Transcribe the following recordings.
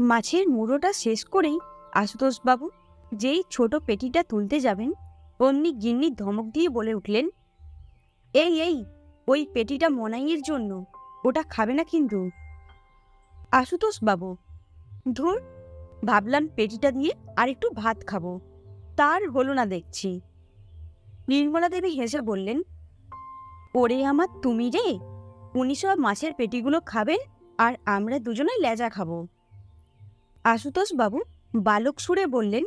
মাছের মুড়োটা শেষ করেই আশুতোষবাবু যেই ছোট পেটিটা তুলতে যাবেন, অমনি গিন্নি ধমক দিয়ে বলে উঠলেন, এই এই, ওই পেটিটা মনাইয়ের জন্য, ওটা খাবে না কিন্তু। আশুতোষবাবু, ধুর, ভাবলাম পেটিটা দিয়ে আর একটু ভাত খাবো, তার হলো না দেখছি। নির্মলা দেবী হেসে বললেন, ওরে আমার তুমি রে, উনি সব মাছের পেটিগুলো খাবেন আর আমরা দুজনে লেজা খাবো। আশুতোষবাবু বালক সুরে বললেন,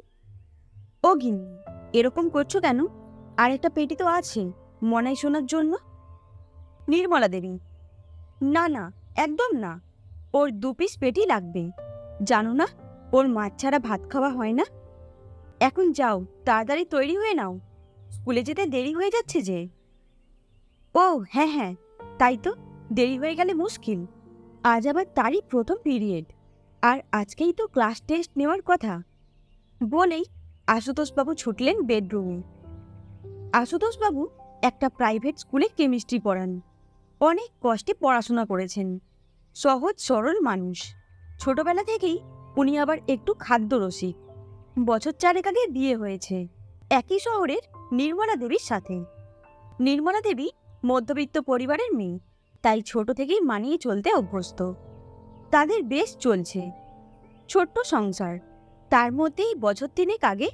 ও গিন্নি, এরকম করছো কেন? আর একটা পেটি তো আছে মনাই শোনার জন্য। নির্মলা দেবী, না না, একদম না, ওর 2 পিস পেটি লাগবে। জানো না, ওর মাছ ছাড়া ভাত খাওয়া হয় না। এখন যাও, তাড়াতাড়ি তৈরি হয়ে নাও, স্কুলে যেতে দেরি হয়ে যাচ্ছে যে। ও হ্যাঁ হ্যাঁ, তাই তো, দেরি হয়ে গেলে মুশকিল। আজ আবার তারই প্রথম পিরিয়ড, আর আজকেই তো ক্লাস টেস্ট নেওয়ার কথা। বলেই আশুতোষবাবু ছুটলেন বেডরুমে। আশুতোষবাবু একটা প্রাইভেট স্কুলে কেমিস্ট্রি পড়ান। অনেক কষ্টে পড়াশোনা করেছেন। সহজ সরল মানুষ। ছোটবেলা থেকেই উনি আবার একটু খাদ্যরসিক। বছর 4 আগে বিয়ে হয়েছে একই শহরের নির্মলা দেবীর সাথে। নির্মলা দেবী মধ্যবিত্ত পরিবারের মেয়ে, তাই ছোট থেকেই মানিয়ে চলতে অভ্যস্ত। তাদের বেশ চলছে, ছোট্ট সংসার। তার মধ্যেই বছর 3 আগে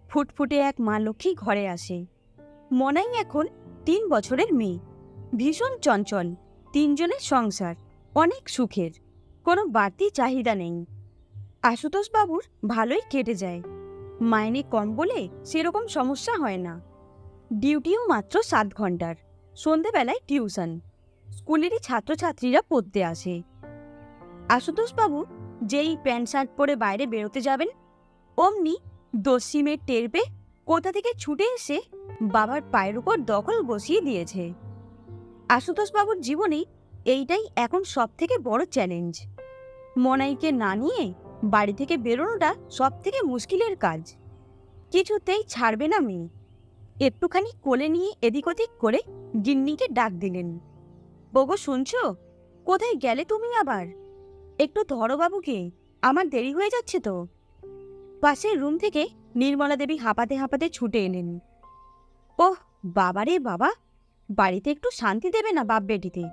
ফুটফুটে এক মা লক্ষ্মী ঘরে আসে। মনাই এখন 3 বছরের মেয়ে, ভীষণ চঞ্চল। 3 জনের সংসার অনেক সুখের, কোনো বাড়তি চাহিদা নেই। আশুতোষবাবুর ভালোই কেটে যায়। মাইনে কম বলে সেরকম সমস্যা হয় না। ডিউটিও মাত্র 7 ঘন্টার, সন্ধেবেলায় টিউশন। স্কুলেরই ছাত্রছাত্রীরা পড়তে আসে। আশুতোষবাবু যেই প্যান্ট শার্ট পরে বাইরে বেরোতে যাবেন, অমনি দস্যিমের টের পেয়ে কোথা থেকে ছুটে এসে বাবার পায়ের উপর দখল বসিয়ে দিয়েছে। আশুতোষবাবুর জীবনে এইটাই এখন সব থেকে বড় চ্যালেঞ্জ। মনাইকে না নিয়ে বাড়ি থেকে বেরোনোটা সব থেকে মুশকিলের কাজ। কিছুতেই ছাড়বে না মেয়ে। একটুখানি কোলে নিয়ে এদিক ওদিক করে গিন্নিকে ডাক দিলেন, ওগো শুনছো, কোথায় গেলে তুমি আবার? একটু ধরো বাবুকে, আমার দেরি হয়ে যাচ্ছে তো। পাশের রুম থেকে নির্মলা দেবী হাঁপাতে হাঁপাতে ছুটে এলেন। ওহ বাবারে বাবা, বাড়িতে একটু শান্তি দেবে না বাপ বেটিতে।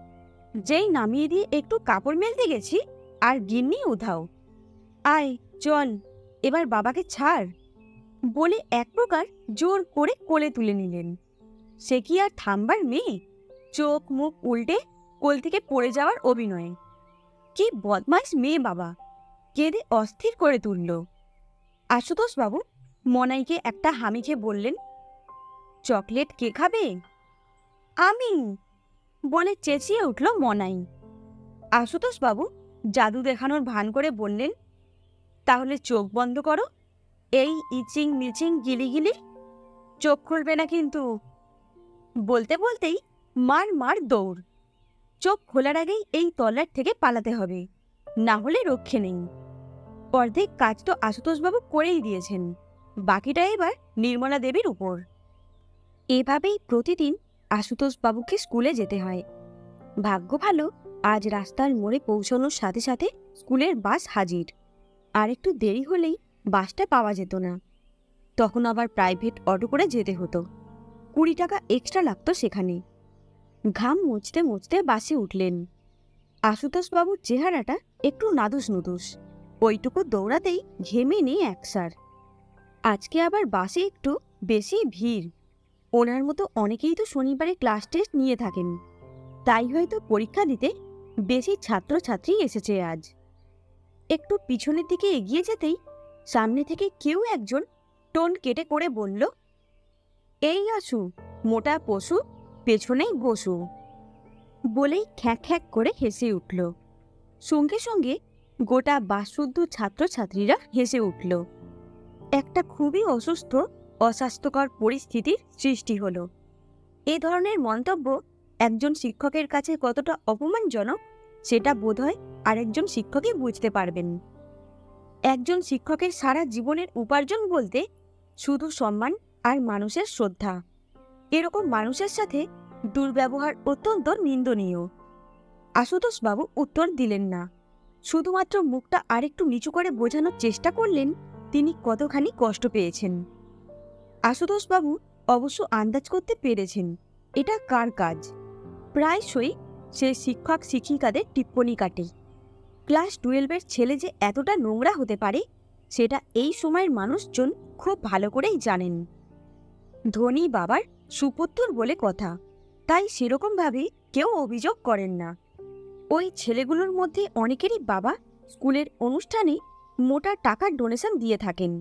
যেই নামিয়ে দিয়ে একটু কাপড় মেলতে গেছি আর গিন্নি উধাও। আয় চল, এবার বাবাকে ছাড়, বলে এক প্রকার জোর করে কোলে তুলে নিলেন। সে কি আর থামবার মেয়ে? চোখ মুখ উল্টে কোল থেকে পড়ে যাওয়ার অভিনয়। কি বদমাইশ মেয়ে বাবা, কেঁদে অস্থির করে তুলল। আশুতোষবাবু মনাইকে একটা হামি খেয়ে বললেন, চকলেট কে খাবে? আমি, বলে চেঁচিয়ে উঠল মনাই। আশুতোষবাবু জাদু দেখানোর ভান করে বললেন, তাহলে চোখ বন্ধ করো, এই ইচিং মিচিং গিলিগিলি, চোখ খুলবে না কিন্তু। বলতে বলতেই মার মার দৌড়। চোখ খোলার আগেই এই তল্লাট থেকে পালাতে হবে, না হলে রক্ষে নেই। অর্ধেক কাজ তো আশুতোষবাবু করেই দিয়েছেন, বাকিটা এবার নির্মলা দেবীর উপর। এভাবেই প্রতিদিন আশুতোষবাবুকে স্কুলে যেতে হয়। ভাগ্য ভালো, আজ রাস্তার মোড়ে পৌঁছানোর সাথে সাথে স্কুলের বাস হাজির। আর একটু দেরি হলেই বাসটা পাওয়া যেত না, তখন আবার প্রাইভেট অটো করে যেতে হতো। 20 টাকা এক্সট্রা লাগতো সেখানে। ঘাম মুছতে মুছতে বাসে উঠলেন। আশুতোষবাবুর চেহারাটা একটু নাদুস নুদুস, ওইটুকু দৌড়াতেই ঘেমে নেই একসার। আজকে আবার বাসে একটু বেশি ভিড়। ওনার মতো অনেকেই তো শনিবারে ক্লাস টেস্ট নিয়ে থাকেন, তাই হয়তো পরীক্ষা দিতে বেশি ছাত্রছাত্রী এসেছে আজ। একটু পিছনের দিকে এগিয়ে যেতেই সামনে থেকে কেউ একজন টোন কেটে করে বলল, এই আসু, মোটা পশু, পেছনেই বসু, বলেই খ্যাঁক খ্যাঁক করে হেসে উঠল। সঙ্গে সঙ্গে গোটা বাসশুদ্ধ ছাত্রছাত্রীরা হেসে উঠল। একটা খুবই অসুস্থ অস্বাস্থ্যকর পরিস্থিতির সৃষ্টি হলো। এ ধরনের মন্তব্য একজন শিক্ষকের কাছে কতটা অপমানজনক সেটা বোধহয় আরেকজন শিক্ষকই বুঝতে পারবেন। একজন শিক্ষকের সারা জীবনের উপার্জন বলতে শুধু সম্মান আর মানুষের শ্রদ্ধা। এরকম মানুষের সাথে দুর্ব্যবহার অত্যন্ত নিন্দনীয়। আশুতোষবাবু উত্তর দিলেন না, শুধুমাত্র মুখটা আরেকটু নিচু করে বোঝানোর চেষ্টা করলেন তিনি কতখানি কষ্ট পেয়েছেন। আশুতোষবাবু অবশ্য আন্দাজ করতে পেরেছেন এটা কার কাজ। প্রায়শই সে শিক্ষক শিক্ষিকাদের টিপ্পনি কাটে। ক্লাস 12-এর ছেলে যে এতটা নোংরা হতে পারে সেটা এই সময়ের মানুষজন খুব ভালো করেই জানেন। ধনী বাবার সুপুত্তর বলে কথা, তাই সেরকমভাবে কেউ অভিযোগ করেন না। ওই ছেলেগুলোর মধ্যে অনেকেরই বাবা স্কুলের অনুষ্ঠানে মোটা টাকার ডোনেশন দিয়ে থাকেন,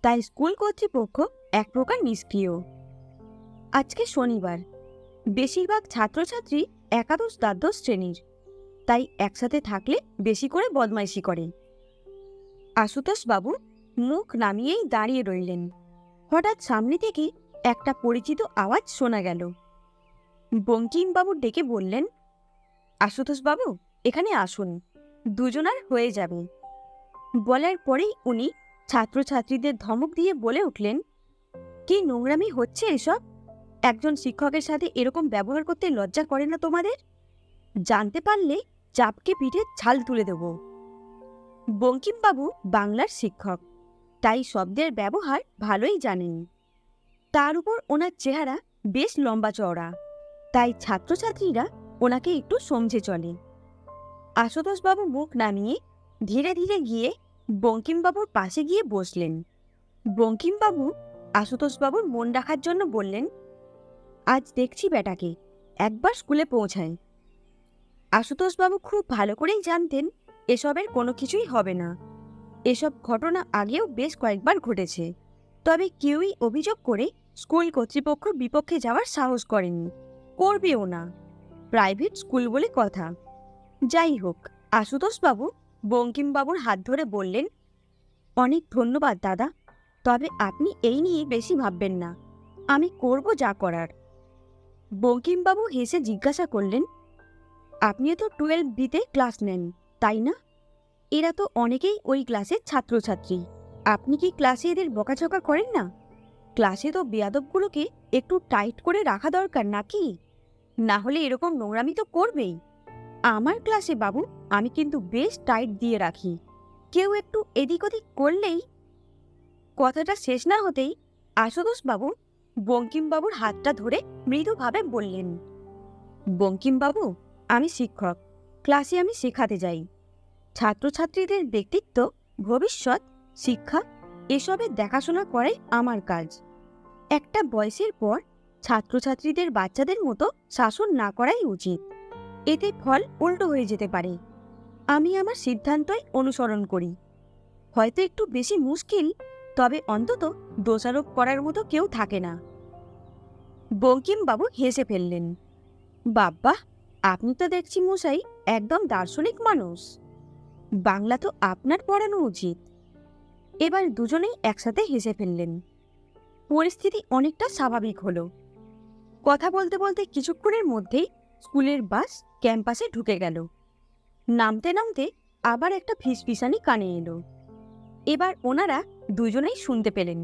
তাই স্কুল কর্তৃপক্ষ এক প্রকার নিষ্ক্রিয়। আজকে শনিবার, বেশিরভাগ ছাত্রছাত্রী একাদশ দ্বাদশ শ্রেণীর, তাই একসাথে থাকলে বেশি করে বদমাইশি করে। আশুতোষবাবু মুখ নামিয়েই দাঁড়িয়ে রইলেন। হঠাৎ সামনে থেকে একটা পরিচিত আওয়াজ শোনা গেল। বঙ্কিমবাবু ডেকে বললেন, আশুতোষবাবু এখানে আসুন, দুজনার হয়ে যাবে। বলার পরেই উনি ছাত্রছাত্রীদের ধমক দিয়ে বলে উঠলেন, কি নোংরামি হচ্ছে এসব? একজন শিক্ষকের সাথে এরকম ব্যবহার করতে লজ্জা করে না তোমাদের? জানতে পারলে চাপকে পিঠে ছাল তুলে দেব। বঙ্কিমবাবু বাংলার শিক্ষক, তাই শব্দের ব্যবহার ভালোই জানেন। তার উপর ওনার চেহারা বেশ লম্বা চওড়া, তাই ছাত্রছাত্রীরা ওনাকে একটু সমঝে চলে। আশুতোষবাবু মুখ নামিয়ে ধীরে ধীরে গিয়ে বঙ্কিমবাবুর পাশে গিয়ে বসলেন। বঙ্কিমবাবু আশুতোষবাবুর মন রাখার জন্য বললেন, আজ দেখছি বেটাকে একবার স্কুলে পৌঁছায়। আশুতোষবাবু খুব ভালো করেই জানতেন এসবের কোনো কিছুই হবে না। এসব ঘটনা আগেও বেশ কয়েকবার ঘটেছে, তবে কেউই অভিযোগ করে স্কুল কর্তৃপক্ষের বিপক্ষে যাওয়ার সাহস করেনি, করবেও না। প্রাইভেট স্কুল বলে কথা। যাই হোক, আশুতোষবাবু বঙ্কিমবাবুর হাত ধরে বললেন, অনেক ধন্যবাদ দাদা, তবে আপনি এই নিয়ে বেশি ভাববেন না, আমি করব যা করার। বঙ্কিমবাবু হেসে জিজ্ঞাসা করলেন, আপনিও তো 12B-তে ক্লাস নেন, তাই না? এরা তো অনেকেই ওই ক্লাসের ছাত্রছাত্রী। আপনি কি ক্লাসে এদের বকাঝকা করেন না? ক্লাসে তো বেয়াদবগুলোকে একটু টাইট করে রাখা দরকার নাকি? না হলে এরকম নোংরামি তো করবেই। আমার ক্লাসে বাবু আমি কিন্তু বেশ টাইট দিয়ে রাখি, কেউ একটু এদিক ওদিক করলেই। কথাটা শেষ না হতেই আশুতোষবাবু বঙ্কিমবাবুর হাতটা ধরে মৃদুভাবে বললেন, বঙ্কিমবাবু আমি শিক্ষক, ক্লাসে আমি শেখাতে যাই। ছাত্রছাত্রীদের ব্যক্তিত্ব, ভবিষ্যৎ, শিক্ষা এসবের দেখাশোনা করাই আমার কাজ। একটা বয়সের পর ছাত্রছাত্রীদের বাচ্চাদের মতো শাসন না করাই উচিত, এতে ফল উল্টো হয়ে যেতে পারে। আমি আমার সিদ্ধান্তই অনুসরণ করি। হয়তো একটু বেশি মুশকিল, তবে অন্তত দোষারোপ করার মতো কেউ থাকে না। বঙ্কিমবাবু হেসে ফেললেন, বাব্বা, আপনি তো দেখছি মশাই একদম দার্শনিক মানুষ। বাংলা তো আপনার পড়ানো উচিত। এবার দুজনেই একসাথে হেসে ফেললেন। পরিস্থিতি অনেকটা স্বাভাবিক হলো। কথা বলতে বলতে কিছুক্ষণের মধ্যেই স্কুলের বাস ক্যাম্পাসে ঢুকে গেল। নামতে নামতে আবার একটা ফিসফিসানি কানে এলো। এবার ওনারা দুজনেই শুনতে পেলেন,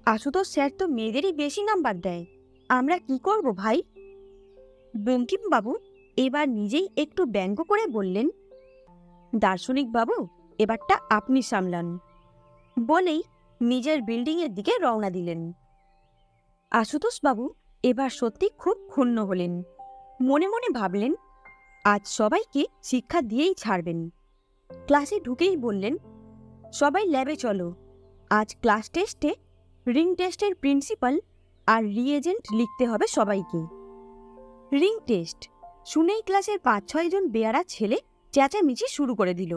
আশুতোষ স্যার তো মেয়েদেরই বেশি নাম্বার দেয়, আমরা কি করব ভাই? বঙ্কিমবাবু এবার নিজেই একটু ব্যঙ্গ করে বললেন, দার্শনিক বাবু এবারটা আপনি সামলান, বলেই নিজের বিল্ডিংয়ের দিকে রওনা দিলেন। আশুতোষবাবু এবার সত্যি খুব ক্ষুণ্ণ হলেন। মনে মনে ভাবলেন, আজ সবাইকে শিক্ষা দিয়েই ছাড়বেন। ক্লাসে ঢুকেই বললেন, সবাই ল্যাবে চলো, আজ ক্লাস টেস্টে রিং টেস্টের প্রিন্সিপাল আর রিএজেন্ট লিখতে হবে সবাইকে। রিং টেস্ট শুনেই ক্লাসের 5-6 জন বেয়ারা ছেলে চেঁচামেচি শুরু করে দিল।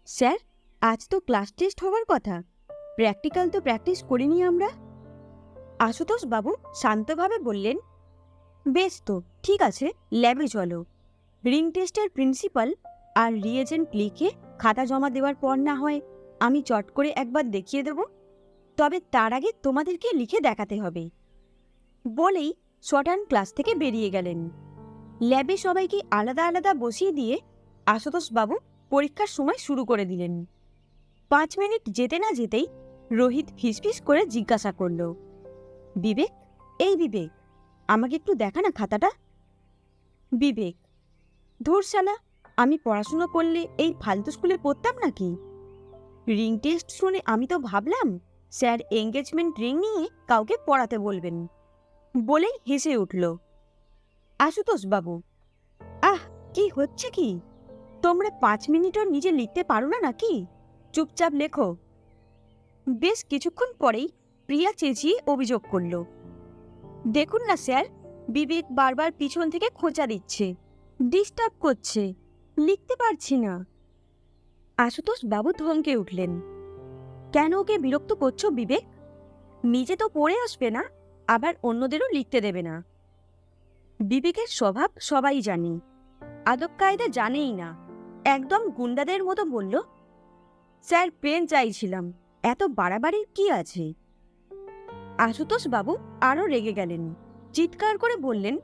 স্যার, আজ তো ক্লাস টেস্ট হওয়ার কথা, প্র্যাকটিক্যাল তো প্র্যাকটিস করিনি আমরা। আশুতোষবাবু শান্তভাবে বললেন, বেশ তো, ঠিক আছে, ল্যাবে চলো। রিং টেস্টের প্রিন্সিপাল আর রিএজেন্ট লিখে খাতা জমা দেওয়ার পর না হয় আমি চট করে একবার দেখিয়ে দেব, তবে তার আগে তোমাদেরকে লিখে দেখাতে হবে। বলেই শটান ক্লাস থেকে বেরিয়ে গেলেন। ল্যাবে সবাইকে আলাদা আলাদা বসিয়ে দিয়ে আশুতোষবাবু পরীক্ষার সময় শুরু করে দিলেন। 5 মিনিট যেতে না যেতেই রোহিত ফিসফিস করে জিজ্ঞাসা করল, বিবেক, এই বিবেক, আমাকে একটু দেখা না খাতাটা। বিবেক, ধুর শালা, আমি পড়াশুনো করলে এই ফালতু স্কুলে পড়তাম নাকি? রিং টেস্ট শুনে আমি তো ভাবলাম স্যার এঙ্গেজমেন্ট রিং নিয়ে কাউকে পড়াতে বলবেন। বলেই হেসে উঠল। আশুতোষ বাবু, আহ, কি হচ্ছে কি? তোমরা 5 মিনিটও নিজে লিখতে পারো না নাকি? চুপচাপ লেখো। বেশ কিছুক্ষণ পরেই প্রিয়া চেঁচিয়ে অভিযোগ করল, দেখুন না স্যার, বিবেক বারবার পিছন থেকে খোঁচা দিচ্ছে, ডিস্টার্ব করছে, লিখতে পারছি না। আশুতোষ বাবু ধমকে উঠলেন, কেন ওকে বিরক্ত করছো বিবেক? নিজে তো পড়ে আসবে না, আবার অন্যদেরও লিখতে দেবে না। বিবেকের স্বভাব সবাই জানি, আদব কায়দা জানেই না। একদম গুন্ডাদের মতো বলল, স্যার পেন চাইছিলাম, এত বাড়াবাড়ির কি আছে? আশুতোষ বাবু আরো রেগে গেলেন, চিৎকার করে বললেন,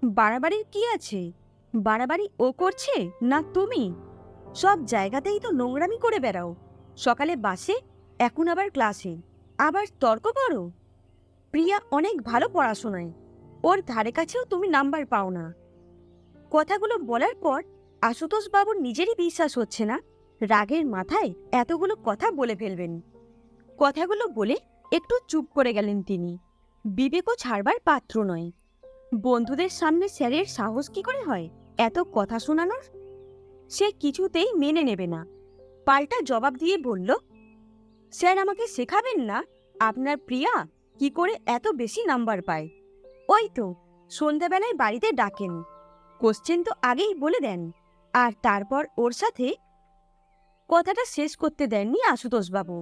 বাড়াবাড়ির কি আছে? বাড়াবাড়ি ও করছে না তুমি? সব জায়গাতেই তো নোংরামি করে বেড়াও, সকালে বাসে, এখন আবার ক্লাসে, আবার তর্ক করো। প্রিয়া অনেক ভালো পড়াশোনায়, ওর ধারে কাছেও তুমি নাম্বার পাও না। কথাগুলো বলার পর আশুতোষ বাবুর নিজেরই বিশ্বাস হচ্ছে না রাগের মাথায় এতগুলো কথা বলে ফেলবেন। কথাগুলো বলে একটু চুপ করে গেলেন তিনি। বিবেকও ছাড়বার পাত্র নয়। বন্ধুদের সামনে স্যারের সাহস কি করে হয় এত কথা শোনানোর? সে কিছুতেই মেনে নেবে না, পাল্টা জবাব দিয়ে বলল, স্যার আমাকে শেখাবেন না আপনার প্রিয়া কি করে এত বেশি নাম্বার পায়? ওই তো সন্ধ্যাবেলায় বাড়িতে ডাকেন, কোশ্চেন তো আগেই বলে দেন, আর তারপর ওর সাথে। কথাটা শেষ করতে দেননি আশুতোষবাবু,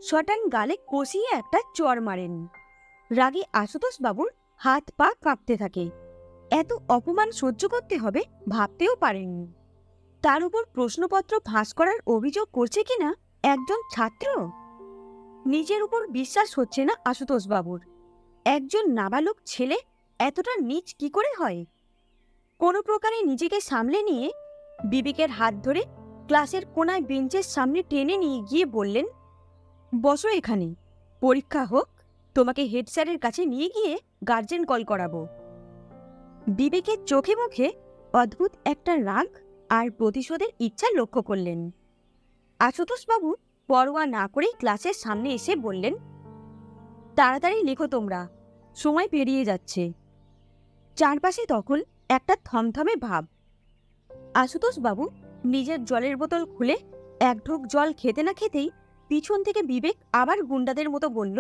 শটান গালে কষিয়ে একটা চড় মারেন। রাগে আশুতোষবাবুর হাত পা কাঁপতে থাকে। এত অপমান সহ্য করতে হবে ভাবতেও পারেননি। তার উপর প্রশ্নপত্র ফাঁস করার অভিযোগ করছে কিনা একজন ছাত্র। নিজের উপর বিশ্বাস হচ্ছে না আশুতোষবাবুর। একজন নাবালক ছেলে এতটা নীচ কি করে হয়? কোনো প্রকারে নিজেকে সামলে নিয়ে বিবেকের হাত ধরে ক্লাসের কোনায় বেঞ্চের সামনে টেনে নিয়ে গিয়ে বললেন, বসো এখানে, পরীক্ষা হোক, তোমাকে হেড স্যারের কাছে নিয়ে গিয়ে গার্জেন কল করাবো। বিবেকের চোখে মুখে অদ্ভুত একটা রাগ আর প্রতিশোধের ইচ্ছা লক্ষ্য করলেন। আশুতোষবাবু পরোয়া না করেই ক্লাসের সামনে এসে বললেন, তাড়াতাড়ি লেখো তোমরা, সময় পেরিয়ে যাচ্ছে। চারপাশে তখন একটা থমথমে ভাব। আশুতোষবাবু নিজের জলের বোতল খুলে এক ঢোক জল খেতে না খেতেই পিছন থেকে বিবেক আবার গুন্ডাদের মতো বলল,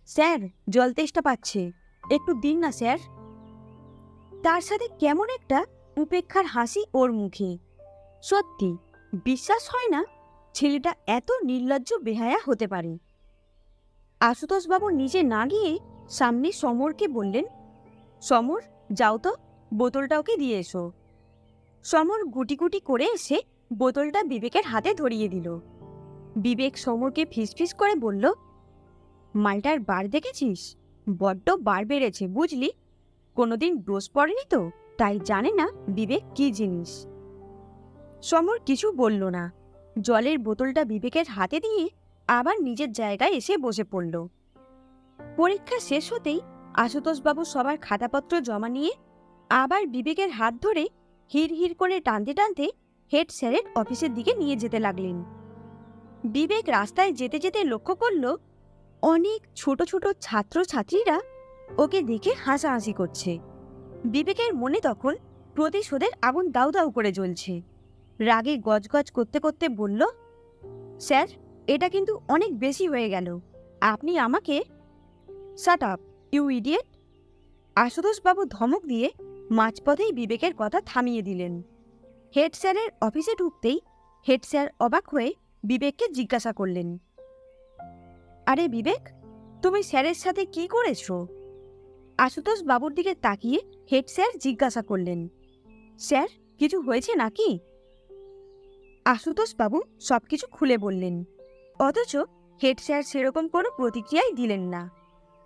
স্যার জল তেষ্টা পাচ্ছে, একটু দিন না স্যার। তার সাথে কেমন একটা উপেক্ষার হাসি ওর মুখে। সত্যি বিশ্বাস হয় না ছেলেটা এত নির্লজ্জ বেহায়া হতে পারে। আশুতোষবাবু নিজে না গিয়ে সামনে সমরকে বললেন, সমর যাও তো, বোতলটা ওকে দিয়ে এসো। সমর গুটি গুটি করে এসে বোতলটা বিবেকের হাতে ধরিয়ে দিল। বিবেক সমরকে ফিসফিস করে বলল, মালটার বার দেখেছিস? বড্ড বার বেড়েছে বুঝলি, কোনোদিন ডোজ পড়েনি তো, তাই জানে না বিবেক কি জিনিস। সমর কিছু বলল না, জলের বোতলটা বিবেকের হাতে দিয়ে আবার নিজের জায়গায় এসে বসে পড়ল। পরীক্ষা শেষ হতেই আশুতোষবাবু সবার খাতাপত্র জমা নিয়ে আবার বিবেকের হাত ধরে হিড় হিড় করে টানতে টানতে হেড স্যারের অফিসের দিকে নিয়ে যেতে লাগলেন। বিবেক রাস্তায় যেতে যেতে লক্ষ্য করল অনেক ছোট ছোট ছাত্রছাত্রীরা ওকে দেখে হাসাহাসি করছে। বিবেকের মনে তখন প্রতিশোধের আগুন দাউ দাউ করে জ্বলছে। রাগে গজগজ করতে করতে বলল, স্যার এটা কিন্তু অনেক বেশি হয়ে গেল, আপনি আমাকে। Shut up you idiot! আশুতোষবাবু ধমক দিয়ে মাঝপথেই বিবেকের কথা থামিয়ে দিলেন। হেড স্যারের অফিসে ঢুকতেই হেড স্যার অবাক হয়ে বিবেককে জিজ্ঞাসা করলেন, আরে বিবেক, তুমি স্যারের সাথে কি করেছো? আশুতোষ বাবুর দিকে তাকিয়ে হেড স্যার জিজ্ঞাসা করলেন, স্যার কিছু হয়েছে নাকি? আশুতোষ বাবু সবকিছু খুলে বললেন, অথচ হেড স্যার সেরকম কোনো প্রতিক্রিয়াই দিলেন না।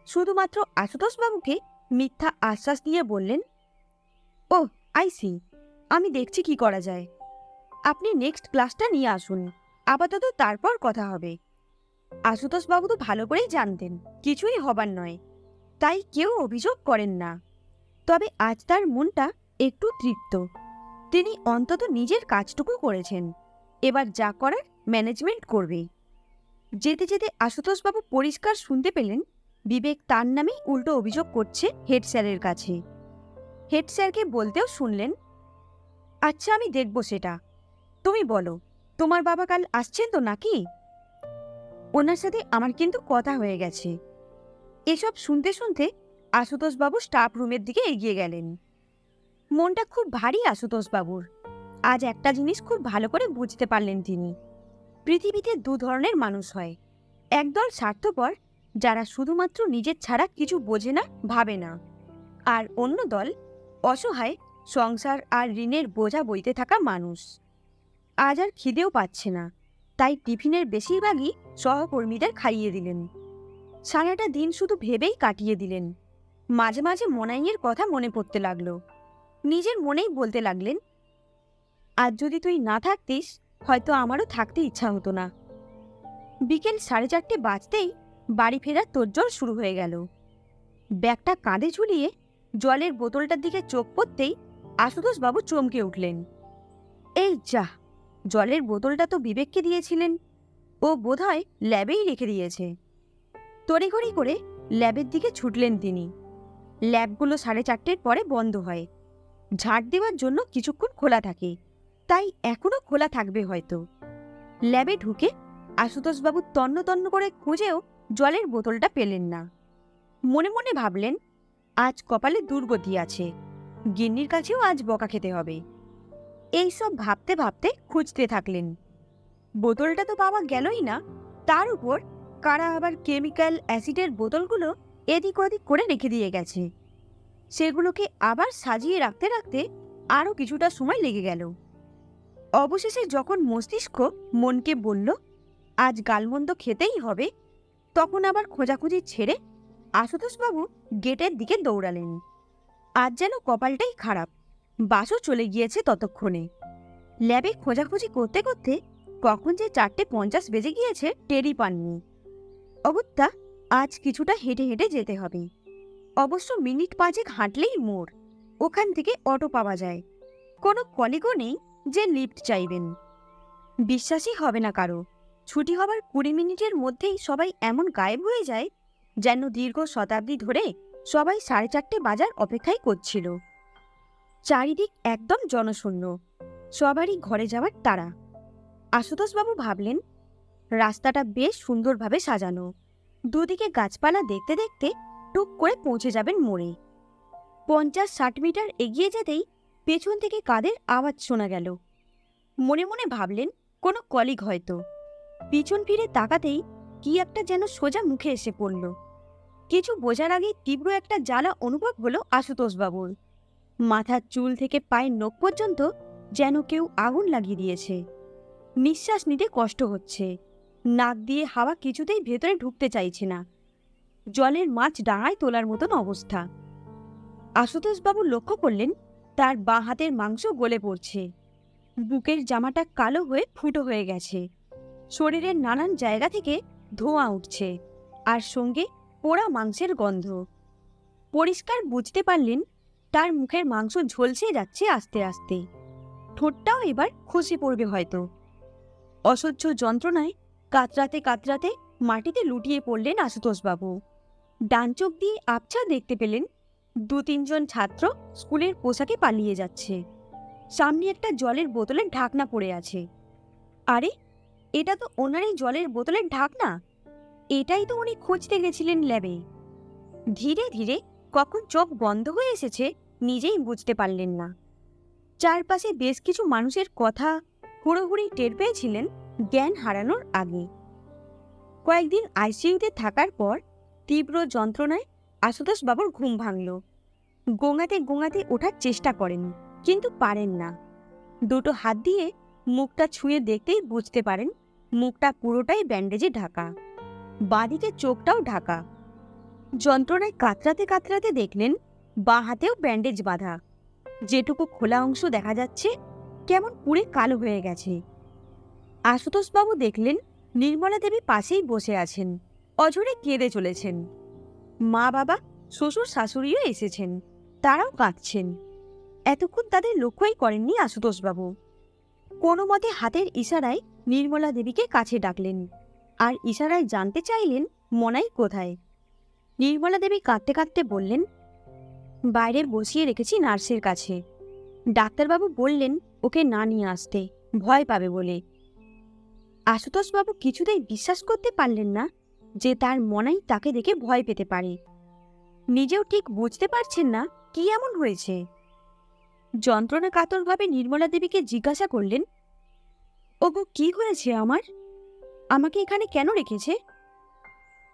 শুধুমাত্র আশুতোষ বাবুকে মিথ্যা আশ্বাস দিয়ে বললেন, ও আই সি, আমি দেখছি কি করা যায়, আপনি নেক্সট ক্লাসটা নিয়ে আসুন, আপাতত তারপর কথা হবে। আশুতোষবাবু তো ভালো করেই জানতেন কিছুই হবার নয়, তাই কেউ অভিযোগ করেন না। তবে আজ তার মনটা একটু তৃপ্ত। তিনি অন্তত নিজের কাজটুকু করেছেন, এবার যা করার ম্যানেজমেন্ট করবে। যেতে যেতে আশুতোষবাবু পরিষ্কার শুনতে পেলেন বিবেক তার নামেই উল্টো অভিযোগ করছে হেড স্যারের কাছে। হেড স্যারকে বলতেও শুনলেন, আচ্ছা আমি দেখব সেটা, তুমি বলো তোমার বাবা কাল আসছেন তো নাকি? ওনার সাথে আমার কিন্তু কথা হয়ে গেছে। এসব শুনতে শুনতে আশুতোষবাবু স্টাফ রুমের দিকে এগিয়ে গেলেন। মনটা খুব ভারী আশুতোষবাবুর। আজ একটা জিনিস খুব ভালো করে বুঝতে পারলেন তিনি, পৃথিবীতে দু ধরনের মানুষ হয়। একদল স্বার্থপর, যারা শুধুমাত্র নিজের ছাড়া কিছু বোঝে না, ভাবে না। আর অন্য দল অসহায়, সংসার আর ঋণের বোঝা বইতে থাকা মানুষ। আজ আর খিদেও পাচ্ছে না, তাই টিফিনের বেশিরভাগই সহকর্মীদের খাইয়ে দিলেন। সারাটা দিন শুধু ভেবেই কাটিয়ে দিলেন। মাঝে মাঝে মনাইয়ের কথা মনে পড়তে লাগলো। নিজের মনেই বলতে লাগলেন, আজ যদি তুই না থাকতিস হয়তো আমারও থাকতে ইচ্ছা হতো না। বিকেল 4:30 বাজতেই বাড়ি ফেরার তোড়জোড় শুরু হয়ে গেল। ব্যাগটা কাঁধে ঝুলিয়ে জলের বোতলটার দিকে চোখ পড়তেই আশুতোষবাবু চমকে উঠলেন। এই যা, জলের বোতলটা তো বিবেককে দিয়েছিলেন, ও বোধহয় ল্যাবেই রেখে দিয়েছে। তড়িঘড়ি করে ল্যাবের দিকে ছুটলেন তিনি। ল্যাবগুলো 4:30 পরে বন্ধ হয়। ঝাড় দেওয়ার জন্য কিছুক্ষণ খোলা থাকে, তাই এখনো খোলা থাকবে হয়তো। ল্যাবে ঢুকে আশুতোষবাবু তন্ন তন্ন করে খুঁজেও জলের বোতলটা পেলেন না। মনে মনে ভাবলেন, আজ কপালে দুর্গতি আছে, গিন্নির কাছেও আজ বকা খেতে হবে। এইসব ভাবতে ভাবতে খুঁজতে থাকলেন। বোতলটা তো পাওয়া গেলই না, তার উপর কারা আবার কেমিক্যাল অ্যাসিডের বোতলগুলো এদিক ওদিক করে রেখে দিয়ে গেছে। সেগুলোকে আবার সাজিয়ে রাখতে রাখতে আরও কিছুটা সময় লেগে গেল। অবশেষে যখন মস্তিষ্ক মনকে বলল আজ গালমন্দ খেতেই হবে, তখন আবার খোঁজাখুঁজি ছেড়ে আশুতোষবাবু গেটের দিকে দৌড়ালেন। আজ যেন কপালটাই খারাপ, বাসও চলে গিয়েছে ততক্ষণে। ল্যাবে খোঁজাখুঁজি করতে করতে কখন যে 4:50 বেজে গিয়েছে টেরই পাননি। অগত্যা আজ কিছুটা হেঁটে হেঁটে যেতে হবে। অবশ্য মিনিট 5 হাঁটলেই মোড়, ওখান থেকে অটো পাওয়া যায়। কোনো কলিগও নেই যে লিফট চাইবেন। বিশ্বাসই হবে না কারো, ছুটি হবার 20 মিনিটের মধ্যেই সবাই এমন গায়েব হয়ে যায় যেন দীর্ঘ শতাব্দী ধরে সবাই 4:30 বাজার অপেক্ষাই করছিল। চারিদিক একদম জনশূন্য, সবারই ঘরে যাওয়ার তাড়া। আশুতোষবাবু ভাবলেন, রাস্তাটা বেশ সুন্দরভাবে সাজানো, দুদিকে গাছপালা দেখতে দেখতে টুক করে পৌঁছে যাবেন মোড়ে। 50-60 মিটার এগিয়ে যেতেই পেছন থেকে কাদের আওয়াজ শোনা গেল। মনে মনে ভাবলেন, কোনো কলিগ হয়তো। পিছন ফিরে তাকাতেই কি একটা যেন সোজা মুখে এসে পড়ল। কিছু বোঝার আগেই তীব্র একটা জ্বালা অনুভব হলো আশুতোষবাবুর। মাথার চুল থেকে পায়ের নখ পর্যন্ত যেন কেউ আগুন লাগিয়ে দিয়েছে। নিঃশ্বাস নিতে কষ্ট হচ্ছে, নাক দিয়ে হাওয়া কিছুতেই ভেতরে ঢুকতে চাইছে না। জলের মাছ ডাঙায় তোলার মতন অবস্থা। আশুতোষবাবু লক্ষ্য করলেন তার বাঁ হাতের মাংস গলে পড়ছে, বুকের জামাটা কালো হয়ে ফুটো হয়ে গেছে, শরীরের নানান জায়গা থেকে ধোঁয়া উঠছে, আর সঙ্গে পোড়া মাংসের গন্ধ। পরিষ্কার বুঝতে পারলেন তার মুখের মাংস ঝলসে যাচ্ছে আস্তে আস্তে, ঠোঁটটাও এবার খসে পড়বে হয়তো। অসহ্য যন্ত্রণায় কাতরাতে কাতরাতে মাটিতে লুটিয়ে পড়লেন আশুতোষবাবু। ডান চোখ দিয়ে আবছা দেখতে পেলেন 2-3 জন ছাত্র স্কুলের পোশাকে পালিয়ে যাচ্ছে। সামনে একটা জলের বোতলের ঢাকনা পড়ে আছে। আরে, এটা তো ওনারই জলের বোতলের ঢাকনা। এটাই তো উনি খুঁজতে গেছিলেন ল্যাবে। ধীরে ধীরে কখন চোখ বন্ধ হয়ে এসেছে নিজেই বুঝতে পারলেন না। চারপাশে বেশ কিছু মানুষের কথা হুড়োহুড়ি টের পেয়েছিলেন জ্ঞান হারানোর আগে। কয়েকদিন আইসিইউতে থাকার পর তীব্র যন্ত্রণায় আশুতোষবাবুর ঘুম ভাঙল। গোঙাতে গোঙাতে ওঠার চেষ্টা করেন, কিন্তু পারেন না। দুটো হাত দিয়ে মুখটা ছুঁয়ে দেখতেই বুঝতে পারেন মুখটা পুরোটাই ব্যান্ডেজে ঢাকা, বাঁদিকে চোখটাও ঢাকা। যন্ত্রণায় কাতরাতে কাতরাতে দেখলেন বাঁ হাতেও ব্যান্ডেজ বাঁধা। যেটুকু খোলা অংশ দেখা যাচ্ছে কেমন পুড়ে কালো হয়ে গেছে। আশুতোষবাবু দেখলেন নির্মলা দেবী পাশেই বসে আছেন, অঝরে কেঁদে চলেছেন। মা বাবা শ্বশুর শাশুড়িও এসেছেন, তারাও কাঁদছেন। এতক্ষণ তাদের লক্ষ্যই করেননি আশুতোষবাবু। কোনো মতে হাতের ইশারায় নির্মলা দেবীকে কাছে ডাকলেন আর ইশারায় জানতে চাইলেন মনাই কোথায়। নির্মলা দেবী কাঁদতে কাঁদতে বললেন, বাইরে বসিয়ে রেখেছি নার্সের কাছে। ডাক্তারবাবু বললেন ওকে না নিয়ে আসতে, ভয় পাবে বলে। আশুতোষবাবু কিছুতেই বিশ্বাস করতে পারলেন না যে তার মনাই তাকে দেখে ভয় পেতে পারে। নিজেও ঠিক বুঝতে পারছেন না কি এমন হয়েছে। যন্ত্রণা কাতরভাবে নির্মলা দেবীকে জিজ্ঞাসা করলেন, ওগো কি হয়েছে আমার? আমাকে এখানে কেন রেখেছে?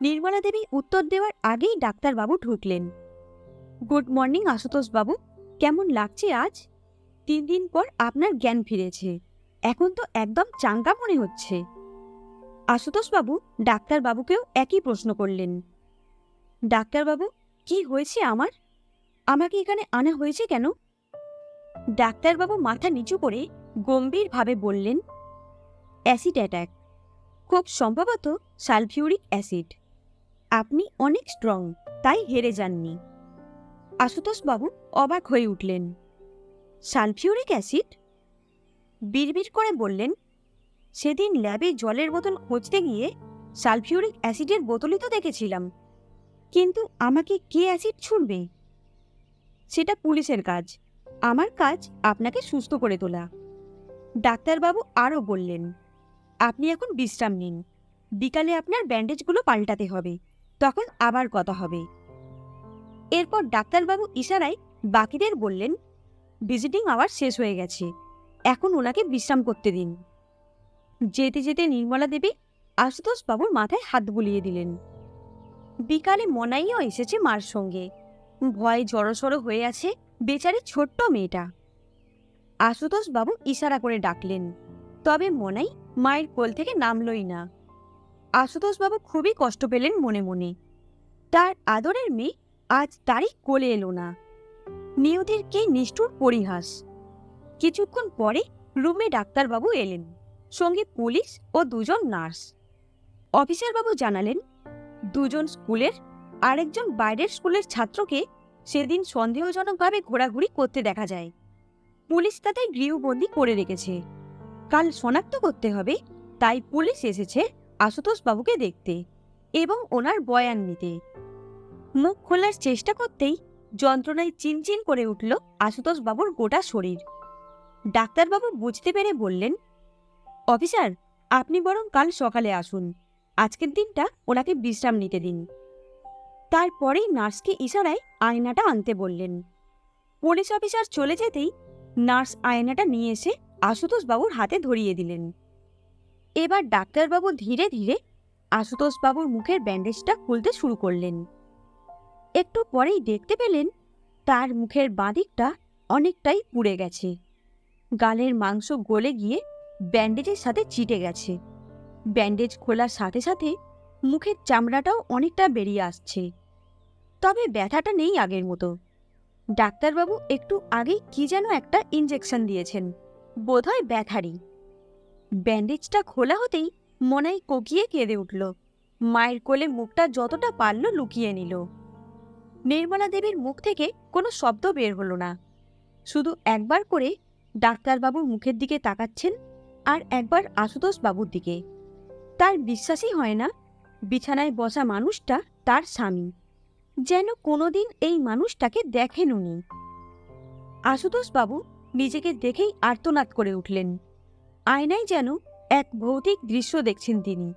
নির্মলা দেবী উত্তর দেওয়ার আগেই ডাক্তারবাবু ঢুকলেন। গুড মর্নিং আশুতোষবাবু, কেমন লাগছে আজ? 3 দিন পর আপনার জ্ঞান ফিরেছে, এখন তো একদম চাঙ্গা মনে হচ্ছে। আশুতোষবাবু ডাক্তারবাবুকেও একই প্রশ্ন করলেন। ডাক্তারবাবু, কি হয়েছে আমার? আমাকে এখানে আনা হয়েছে কেন? ডাক্তারবাবু মাথা নিচু করে গম্ভীরভাবে বললেন, অ্যাসিড অ্যাটাক, খুব সম্ভবত সালফিউরিক অ্যাসিড। আপনি অনেক স্ট্রং, তাই হেরে যাননি। আশুতোষবাবু অবাক হয়ে উঠলেন। Sulphuric acid? বিড়বিড় করে বললেন, সেদিন ল্যাবে জলের বোতল খুঁজতে গিয়ে সালফিউরিক অ্যাসিডের বোতলই তো দেখেছিলাম, কিন্তু আমাকে কে অ্যাসিড ছুড়বে? সেটা পুলিশের কাজ, আমার কাজ আপনাকে সুস্থ করে তোলা। ডাক্তারবাবু আরও বললেন, আপনি এখন বিশ্রাম নিন, বিকালে আপনার ব্যান্ডেজগুলো পাল্টাতে হবে, তখন আবার কথা হবে। এরপর ডাক্তারবাবু ইশারায় বাকিদের বললেন, ভিজিটিং আওয়ার শেষ হয়ে গেছে, এখন ওনাকে বিশ্রাম করতে দিন। যেতে যেতে নির্মলা দেবী আশুতোষবাবুর মাথায় হাত বুলিয়ে দিলেন। বিকালে মনাইও এসেছে মার সঙ্গে, ভয়ে জড়সড় হয়ে আছে বেচারি ছোট্ট মেয়েটা। আশুতোষবাবু ইশারা করে ডাকলেন, তবে মনাই মায়ের কোল থেকে নামলই না। আশুতোষবাবু খুবই কষ্ট পেলেন মনে মনে। তার আদরের মেয়ে আজ তারই কোলে এলো না। নিয়তির কি নিষ্ঠুর পরিহাস। কিছুক্ষণ পরে রুমে ডাক্তারবাবু এলেন, সঙ্গে পুলিশ ও 2 জন নার্স। অফিসারবাবু জানালেন, 2 জন স্কুলের, আরেকজন বাইরের স্কুলের ছাত্রকে সেদিন সন্দেহজনকভাবে ঘোরাঘুরি করতে দেখা যায়। পুলিশ তাদের গৃহবন্দী করে রেখেছে। কাল শনাক্ত করতে হবে, তাই পুলিশ এসেছে আশুতোষবাবুকে দেখতে এবং ওনার বয়ান নিতে। মুখ খোলার চেষ্টা করতেই যন্ত্রণায় চিনচিন করে উঠল আশুতোষবাবুর গোটা শরীর। ডাক্তারবাবু বুঝতে পেরে বললেন, অফিসার, আপনি বরং কাল সকালে আসুন, আজকের দিনটা ওনাকে বিশ্রাম নিতে দিন। তারপরেই নার্সকে ইশারায় আয়নাটা আনতে বললেন। পুলিশ অফিসার চলে যেতেই নার্স আয়নাটা নিয়ে এসে আশুতোষবাবুর হাতে ধরিয়ে দিলেন। এবার ডাক্তারবাবু ধীরে ধীরে আশুতোষবাবুর মুখের ব্যান্ডেজটা খুলতে শুরু করলেন। একটু পরেই দেখতে পেলেন তার মুখের বাঁদিকটা অনেকটাই পুড়ে গেছে। গালের মাংস গলে গিয়ে ব্যান্ডেজের সাথে চিটে গেছে। ব্যান্ডেজ খোলার সাথে সাথে মুখের চামড়াটাও অনেকটা বেরিয়ে আসছে, তবে ব্যথাটা নেই আগের মতো। ডাক্তারবাবু একটু আগেই কি যেন একটা ইঞ্জেকশন দিয়েছেন, বোধহয় ব্যথারই। ব্যান্ডেজটা খোলা হতেই মনাই কোকিয়ে কেঁদে উঠল। মায়ের কোলে মুখটা যতটা পারল লুকিয়ে নিল। নির্মলা দেবীর মুখ থেকে কোনো শব্দ বের হলো না, শুধু একবার করে ডাক্তারবাবুর মুখের দিকে তাকাচ্ছেন আর একবার আশুতোষবাবুর দিকে। তার বিশ্বাসই হয় না বিছানায় বসা মানুষটা তার স্বামী, যেন কোনোদিন এই মানুষটাকে দেখেন উনি। আশুতোষবাবু নিজেকে দেখেই আর্তনাদ করে উঠলেন। আয়নায় যেন এক ভৌতিক দৃশ্য দেখছেন তিনি।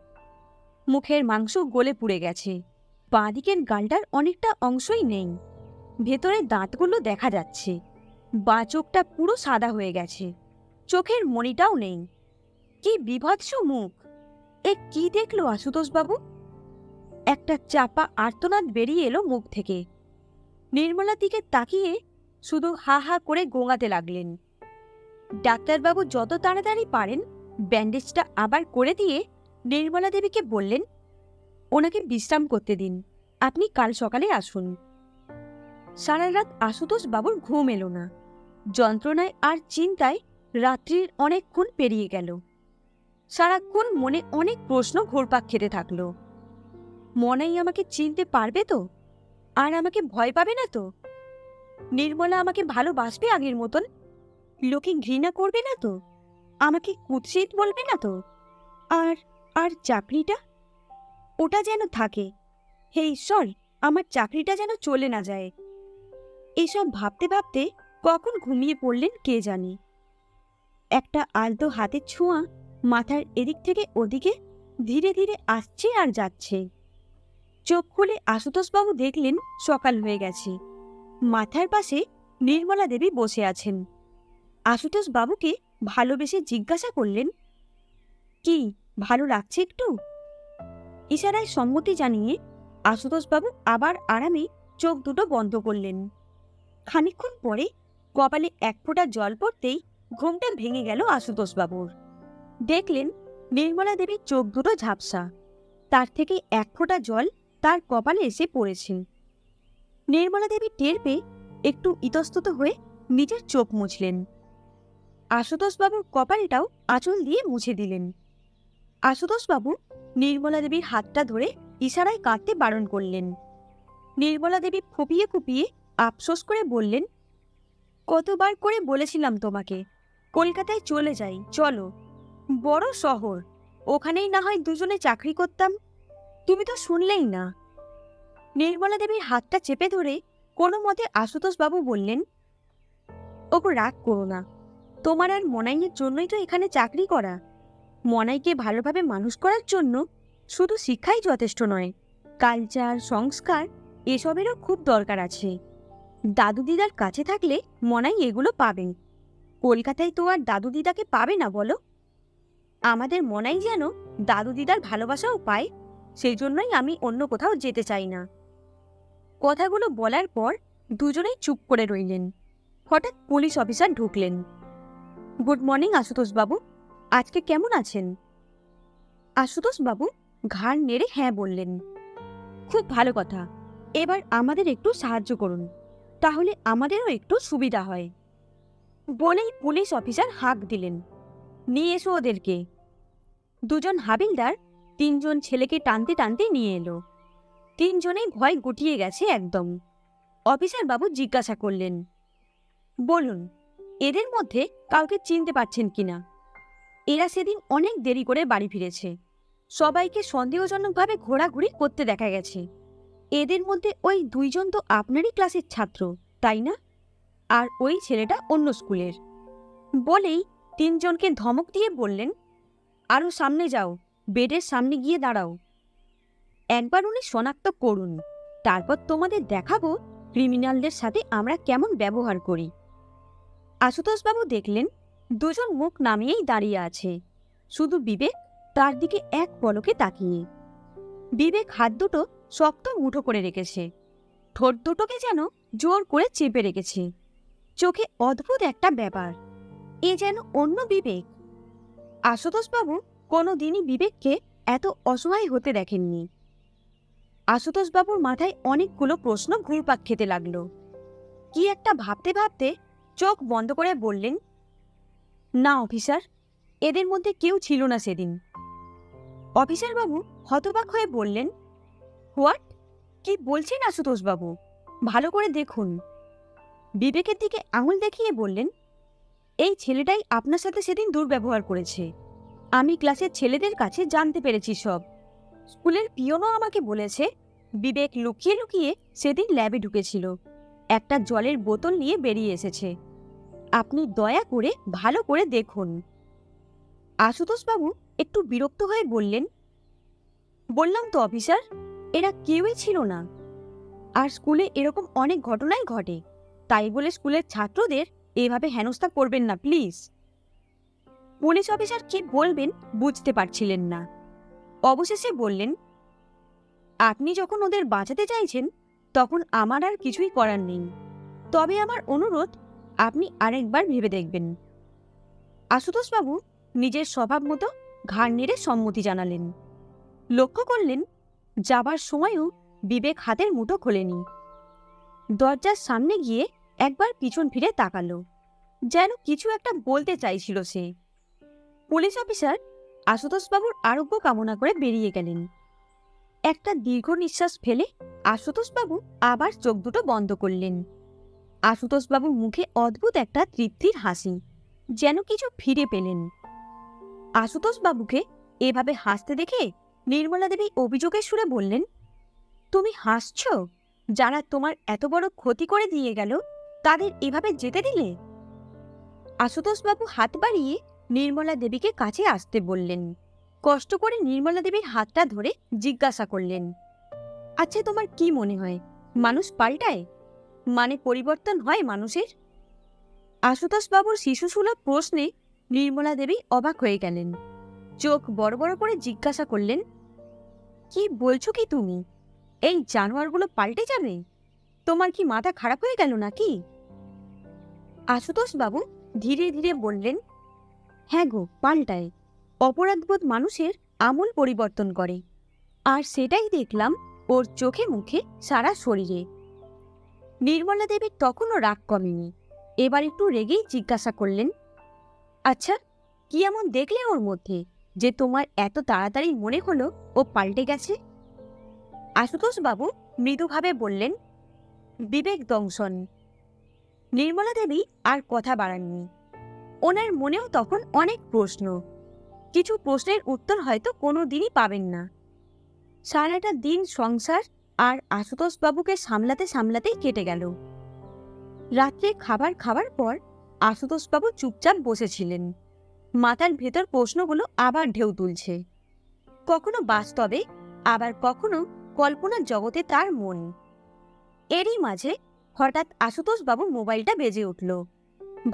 মুখের মাংস গলে পুড়ে গেছে, বাঁ দিকের গালটার অনেকটা অংশই নেই, ভেতরে দাঁতগুলো দেখা যাচ্ছে। বাঁ চোখটা পুরো সাদা হয়ে গেছে, চোখের মণিটাও নেই। কি বিভৎস মুখ! এ কি দেখল আশুতোষবাবু? একটা চাপা আর্তনাদ বেরিয়ে এলো মুখ থেকে। নির্মলার দিকে তাকিয়ে শুধু হা হা করে গোঙাতে লাগলেন। ডাক্তারবাবু যত তাড়াতাড়ি পারেন ব্যান্ডেজটা আবার করে দিয়ে নির্মলা দেবীকে বললেন, ওনাকে বিশ্রাম করতে দিন, আপনি কাল সকালে আসুন। সারা রাত আশুতোষবাবুর ঘুম এলো না। যন্ত্রণায় আর চিন্তায় রাত্রির অনেকক্ষণ পেরিয়ে গেল। সারাক্ষণ মনে অনেক প্রশ্ন ঘুরপাক খেতে থাকল। মনাই আমাকে চিনতে পারবে তো? আর আমাকে ভয় পাবে না তো? নির্মলা আমাকে ভালোবাসবে আগের মতন? লোকে ঘৃণা করবে না তো? আমাকে কুৎসিত বলবে না তো? আর আর চাকরিটা, ওটা যেন থাকে। হে ঈশ্বর, আমার চাকরিটা যেন চলে না যায়। এসব ভাবতে ভাবতে কখন ঘুমিয়ে পড়লেন কে জানে। একটা আলতো হাতের ছোঁয়া মাথার এদিক থেকে ওদিকে ধীরে ধীরে আসছে আর যাচ্ছে। চোখ খুলে আশুতোষবাবু দেখলেন সকাল হয়ে গেছে। মাথার পাশে নির্মলা দেবী বসে আছেন। আশুতোষবাবুকে ভালোবেসে জিজ্ঞাসা করলেন, কি ভালো লাগছে একটু? ইশারায় সম্মতি জানিয়ে আশুতোষবাবু আবার আরামে চোখ দুটো বন্ধ করলেন। খানিকক্ষণ পরে কপালে এক ফোঁটা জল পড়তেই ঘুমটা ভেঙে গেল আশুতোষবাবুর। দেখলেন নির্মলা দেবীর চোখ দুটো ঝাপসা, তার থেকে এক ফোঁটা জল তার কপালে এসে পড়েছে। নির্মলা দেবী টের পেয়ে একটু ইতস্তত হয়ে নিজের চোখ মুছলেন। আশুতোষবাবুর কপালটাও আঁচল দিয়ে মুছে দিলেন। আশুতোষবাবু নির্মলা দেবীর হাতটা ধরে ইশারায় কাঁদতে বারণ করলেন। নির্মলা দেবী ফুপিয়ে ফুপিয়ে আফসোস করে বললেন, কতবার করে বলেছিলাম তোমাকে কলকাতায় চলে যাই, চলো, বড় শহর, ওখানেই না হয় দুজনে চাকরি করতাম। তুমি তো শুনলেই না। নির্মলা দেবীর হাতটা চেপে ধরে কোনো মতে আশুতোষবাবু বললেন, ওকে রাগ করো না, তোমার আর মনাইয়ের জন্যই তো এখানে চাকরি করা। মনাইকে ভালোভাবে মানুষ করার জন্য শুধু শিক্ষাই যথেষ্ট নয়, কালচার, সংস্কার এসবেরও খুব দরকার আছে। দাদু দিদার কাছে থাকলে মনাই এগুলো পাবে। কলকাতায় তো আর দাদু দিদাকে পাবে না বলো। আমাদের মনাই যেন দাদু দিদার ভালোবাসাও পায়, সেই জন্যই আমি অন্য কোথাও যেতে চাই না। কথাগুলো বলার পর দুজনেই চুপ করে রইলেন। হঠাৎ পুলিশ অফিসার ঢুকলেন। গুড মর্নিং আশুতোষবাবু, আজকে কেমন আছেন? আশুতোষবাবু ঘাড় নেড়ে হ্যাঁ বললেন। খুব ভালো কথা, এবার আমাদের একটু সাহায্য করুন, তাহলে আমাদেরও একটু সুবিধা হয়। বলেই পুলিশ অফিসার হাঁক দিলেন, নিয়ে এসো ওদেরকে। দুজন হাবিলদার তিনজন ছেলেকে টানতে টানতে নিয়ে এলো। তিনজনেই ভয় গুটিয়ে গেছে একদম। অফিসার বাবু জিজ্ঞাসা করলেন, বলুন, এদের মধ্যে কাউকে চিনতে পারছেন কিনা? এরা সেদিন অনেক দেরি করে বাড়ি ফিরেছে। সবাইকে সন্দেহজনকভাবে ঘোরাঘুরি করতে দেখা গেছে। এদের মধ্যে ওই দুইজন তো আপনারই ক্লাসের ছাত্র, তাই না? আর ওই ছেলেটা অন্য স্কুলের। বলেই তিনজনকে ধমক দিয়ে বললেন, আরও সামনে যাও, বেডের সামনে গিয়ে দাঁড়াও। একবার উনি শনাক্ত করুন, তারপর তোমাদের দেখাবো ক্রিমিনালদের সাথে আমরা কেমন ব্যবহার করি। আশুতোষবাবু দেখলেন দুজন মুখ নামিয়েই দাঁড়িয়ে আছে, শুধু বিবেক তার দিকে এক পলকে তাকিয়ে। বিবেক হাত দুটো শক্ত মুঠো করে রেখেছে, ঠোঁট দুটোকে যেন জোর করে চেপে রেখেছে। চোখে অদ্ভুত একটা ব্যাপার, এ যেন অন্য বিবেক। আশুতোষবাবু কোনো দিনই বিবেককে এত অসহায় হতে দেখেননি। আশুতোষবাবুর মাথায় অনেকগুলো প্রশ্ন ঘুরপাক খেতে লাগলো। কি একটা ভাবতে ভাবতে চোখ বন্ধ করে বললেন, না অফিসার, এদের মধ্যে কেউ ছিল না সেদিন। অফিসারবাবু হতবাক হয়ে বললেন, হোয়াট? কি বলছেন আশুতোষবাবু? ভালো করে দেখুন। বিবেকের দিকে আঙুল দেখিয়ে বললেন, এই ছেলেটাই আপনার সাথে সেদিন দুর্ব্যবহার করেছে। আমি ক্লাসের ছেলেদের কাছে জানতে পেরেছি সব। স্কুলের পিয়নও আমাকে বলেছে বিবেক লুকিয়ে লুকিয়ে সেদিন ল্যাবে ঢুকেছিল, একটা জলের বোতল নিয়ে বেরিয়ে এসেছে। আপনি দয়া করে ভালো করে দেখুন। আশুতোষবাবু একটু বিরক্ত হয়ে বললেন, বললাম তো অফিসার, এরা কেউই ছিল না। আর স্কুলে এরকম অনেক ঘটনাই ঘটে, তাই বলে স্কুলের ছাত্রদের এভাবে হেনস্থা করবেন না প্লিজ। পুলিশ অফিসার কি বলবেন বুঝতে পারছিলেন না। অবশেষে বললেন, আপনি যখন ওদের বাঁচাতে চাইছেন তখন আমার আর কিছুই করার নেই, তবে আমার অনুরোধ আপনি আরেকবার ভেবে দেখবেন। আশুতোষবাবু নিজের স্বভাব মতো ঘাড় নেড়ে সম্মতি জানালেন। লক্ষ্য করলেন যাবার সময়ও বিবেক হাতের মুঠো খোলেনি। দরজার সামনে গিয়ে একবার পিছন ফিরে তাকালো, যেন কিছু একটা বলতে চাইছিল সে। পুলিশ অফিসার আশুতোষবাবুর আরোগ্য কামনা করে বেরিয়ে গেলেন। একটা দীর্ঘ নিঃশ্বাস ফেলে আশুতোষবাবু আবার চোখ দুটো বন্ধ করলেন। আশুতোষবাবুর মুখে অদ্ভুত একটা তৃপ্তির হাসি, যেন কিছু ফিরে পেলেন। আশুতোষবাবুকে এভাবে হাসতে দেখে নির্মলা দেবী অভিযোগের সুরে বললেন, তুমি হাসছ? যারা তোমার এত বড় ক্ষতি করে দিয়ে গেল তাদের এভাবে যেতে দিলে? আশুতোষবাবু হাত বাড়িয়ে নির্মলা দেবীকে কাছে আসতে বললেন। কষ্ট করে নির্মলা দেবীর হাতটা ধরে জিজ্ঞাসা করলেন, আচ্ছা, তোমার কি মনে হয় মানুষ পাল্টায়? মানে পরিবর্তন হয় মানুষের? আশুতোষবাবুর শিশুসুলভ প্রশ্নে নির্মলা দেবী অবাক হয়ে গেলেন। চোখ বড় বড় করে জিজ্ঞাসা করলেন, কি বলছো কি তুমি? এই জানোয়ারগুলো পাল্টে যাবে? তোমার কি মাথা খারাপ হয়ে গেল নাকি? আশুতোষবাবু ধীরে ধীরে বললেন, হ্যাঁ গো, পাল্টায়। অপরাধবোধ মানুষের আমূল পরিবর্তন করে, আর সেটাই দেখলাম ওর চোখে মুখে সারা শরীরে। নির্মলা দেবীর তখনও রাগ কমেনি। এবার একটু রেগেই জিজ্ঞাসা করলেন, আচ্ছা, কি এমন দেখলে ওর মধ্যে যে তোমার এত তাড়াতাড়ি মনে হলো ও পাল্টে গেছে? আশুতোষবাবু মৃদুভাবে বললেন, বিবেক দংশন। নির্মলা দেবী আর কথা বাড়াননি। ওনার মনেও তখন অনেক প্রশ্ন। কিছু প্রশ্নের উত্তর হয়তো কোনো দিনই পাবেন না। সারাটা দিন সংসার আর আশুতোষবাবুকে সামলাতে সামলাতেই কেটে গেল। রাত্রে খাবার খাবার পর আশুতোষবাবু চুপচাপ বসেছিলেন। মাথার ভেতর প্রশ্নগুলো আবার ঢেউ তুলছে, কখনো বাস্তবে, আবার কখনো কল্পনার জগতে তার মন। এরই মাঝে হঠাৎ আশুতোষবাবুর মোবাইলটা বেজে উঠল।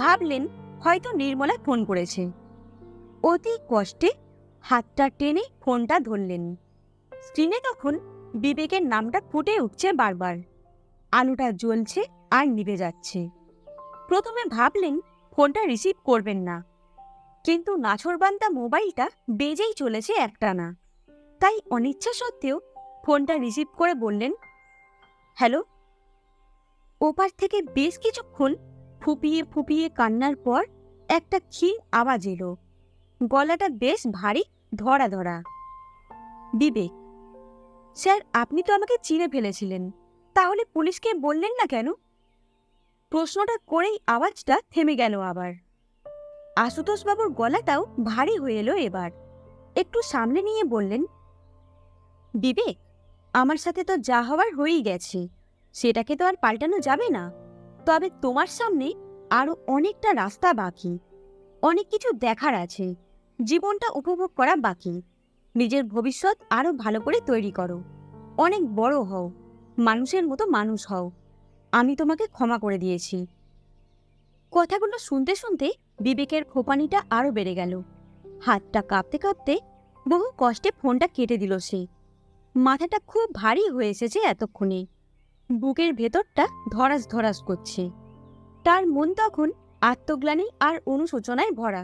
ভাবলেন হয়তো নির্মলা ফোন করেছে। অতি কষ্টে হাতটা টেনে ফোনটা ধরলেন। স্ক্রিনে তখন বিবেকের নামটা ফুটে উঠছে বারবার। আলোটা জ্বলছে আর নিভে যাচ্ছে। প্রথমে ভাবলেন ফোনটা রিসিভ করবেন না, কিন্তু নাছোড়বান্দা মোবাইলটা বেজেই চলেছে একটানা। তাই অনিচ্ছা সত্ত্বেও ফোনটা রিসিভ করে বললেন, হ্যালো। ওপার থেকে বেশ কিছুক্ষণ ফুপিয়ে ফুপিয়ে কান্নার পর একটা ক্ষীণ আওয়াজ এলো। গলাটা বেশ ভারী, ধরা ধরা। বিবেক। স্যার, আপনি তো আমাকে চিনে ফেলেছিলেন, তাহলে পুলিশকে বললেন না কেন? প্রশ্নটা করেই আওয়াজটা থেমে গেল আবার। আশুতোষবাবুর গলাটাও ভারী হয়ে এলো এবার। একটু সামনে নিয়ে বললেন, বিবেক, আমার সাথে তো যা হওয়ার হয়েই গেছে, সেটাকে তো আর পাল্টানো যাবে না। তবে তোমার সামনে আরো অনেকটা রাস্তা বাকি, অনেক কিছু দেখার আছে, জীবনটা উপভোগ করা বাকি। নিজের ভবিষ্যৎ আরো ভালো করে তৈরি করো, অনেক বড় হও, মানুষের মতো মানুষ হও। আমি তোমাকে ক্ষমা করে দিয়েছি। কথাগুলো শুনতে শুনতে বিবেকের খোঁপানিটা আরো বেড়ে গেল। হাতটা কাঁপতে কাঁপতে বহু কষ্টে ফোনটা কেটে দিল সে। মাথাটা খুব ভারী হয়ে এসেছে এতক্ষণে। বুকের ভেতরটা ধরাস ধরাস করছে। তার মন তখন আত্মগ্লানি আর অনুশোচনায় ভরা।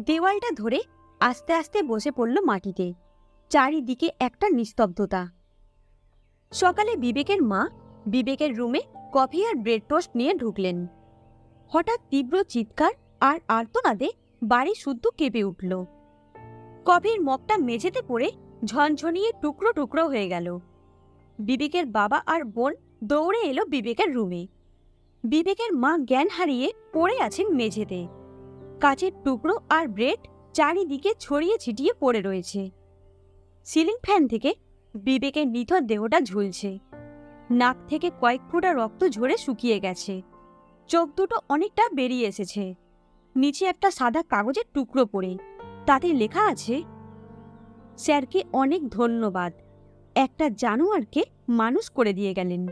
দেওয়ালটা ধরে আস্তে আস্তে বসে পড়ল মাটিতে। চারিদিকে একটা নিস্তব্ধতা। সকালে বিবেকের মা বিবেকের রুমে কফি আর ব্রেড টোস্ট নিয়ে ঢুকলেন। হঠাৎ তীব্র চিৎকার আর আর্তনাদে বাড়ি শুদ্ধ কেঁপে উঠল। কফির মগটা মেঝেতে পড়ে ঝনঝনিয়ে টুকরো টুকরো হয়ে গেল। বিবেকের বাবা আর বোন দৌড়ে এলো বিবেকের রুমে। বিবেকের মা জ্ঞান হারিয়ে পড়ে আছেন মেঝেতে। কাচের টুকরো আর ব্রেড চারিদিকে ছড়িয়ে ছিটিয়ে পড়ে রয়েছে। সিলিং ফ্যান থেকে বিবেকের নিথর দেহটা ঝুলছে। নাক থেকে কয়েক ফোঁটা রক্ত ঝরে শুকিয়ে গেছে। চোখ দুটো অনেকটা বেরিয়ে এসেছে। নিচে একটা সাদা কাগজের টুকরো পড়ে, তাতে লেখা আছে, স্যারকে অনেক ধন্যবাদ, একটা জানোয়ারকে মানুষ করে দিয়ে গেলেন।